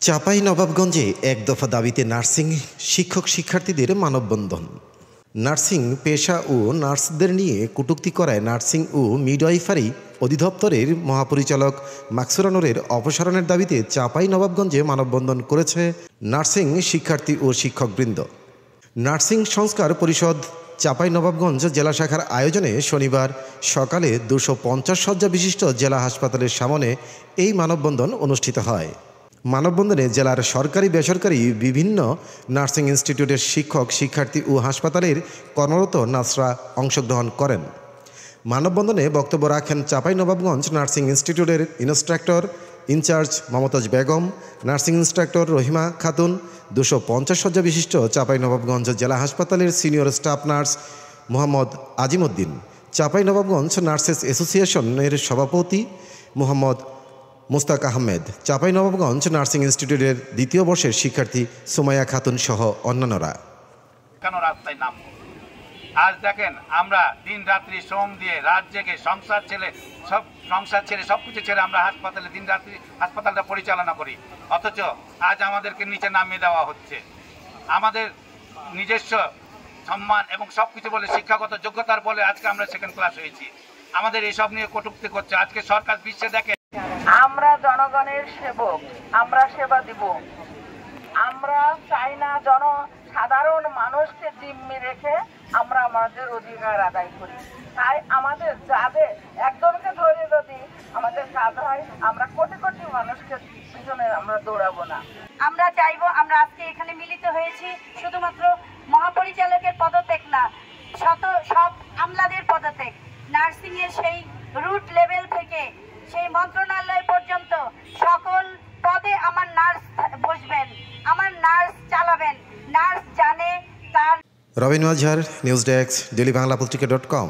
চাঁপাইনবাবগঞ্জে এক দফা দাবিতে নার্সিং শিক্ষক শিক্ষার্থীদের মানববন্ধন। নার্সিং পেশা ও নার্সদের নিয়ে কটূক্তি করায় নার্সিং ও মিডওয়াইফারি অধিদপ্তরের মহাপরিচালক মাকসুরা নূরের অপসারণের দাবিতে চাঁপাইনবাবগঞ্জে মানববন্ধন করেছে নার্সিং শিক্ষার্থী ও শিক্ষকবৃন্দ। নার্সিং সংস্কার পরিষদ চাঁপাইনবাবগঞ্জ জেলা শাখার আয়োজনে শনিবার সকালে 250 শয্যা বিশিষ্ট জেলা হাসপাতালের সামনে এই মানববন্ধন অনুষ্ঠিত হয়। মানববন্ধনে জেলার সরকারি বেসরকারি বিভিন্ন নার্সিং ইনস্টিটিউটের শিক্ষক শিক্ষার্থী ও হাসপাতালের কর্মরত নার্সরা অংশগ্রহণ করেন। মানববন্ধনে বক্তব্য রাখেন চাঁপাইনবাবগঞ্জ নার্সিং ইনস্টিটিউটের instructor in-charge Momtaz Begum, nursing instructor Rahima Khatun, 250 শয্যা বিশিষ্ট চাঁপাইনবাবগঞ্জ জেলা হাসপাতালের senior staff nurse Mohammad Azimuddin, Chapainawabganj nurses অ্যাসোসিয়েশনের সভাপতি মোহাম্মদ মুস্তাক আহমেদ, চাঁপাইনবাবগঞ্জ নার্সিং ইনস্টিটিউটের দ্বিতীয় বর্ষের শিক্ষার্থী সুমাইয়া খাতুন সহ অন্যান্যরা। কেন রাস্তায় নামবো? আজ দেখেন আমরা দিন রাত্রি শ্রম দিয়ে রাত জেগে সংসার ছেড়ে সবকিছু ছেড়ে আমরা হাসপাতালে দিন রাত্রি হাসপাতালটা পরিচালনা করি, অথচ আজ আমাদেরকে নিচে নামিয়ে দেওয়া হচ্ছে। আমাদের নিজস্ব সম্মান এবং সবকিছু বলে শিক্ষাগত যোগ্যতার বলে আজকে আমরা সেকেন্ড ক্লাস হয়েছি, আমাদের এইসব নিয়ে কটূক্তি করছে। আজকে সরকার বিশ্বে দেখে আমরা জনগণের সেবক, আমরা সেবা দিব। আমরা চাই না সাধারণ মানুষকে জিম্মি রেখে আমরা আমাদের অধিকার আদায় করি। তাই আমাদের যাদের একজনকে ধরে যদি আমাদের কাজ হয়, আমরা কোটি কোটি মানুষকে পিছনে আমরা দৌড়াবো না। আমরা চাইবো, আমরা আজকে এখানে মিলিত হয়েছি শুধুমাত্র মহাপরিচালকের পদত্যাগ না, সব আমলাদের পদত্যাগ, নার্সিং এর সেই রুট লেভেল থেকে সেই মন্ত্রণালয় পর্যন্ত সকল পদে আমার নার্স বসবেন, আমার নার্স চালাবেন, নার্স জানে তার। Robin মাঝার, news desk, daily Bangla পত্রিকা.com।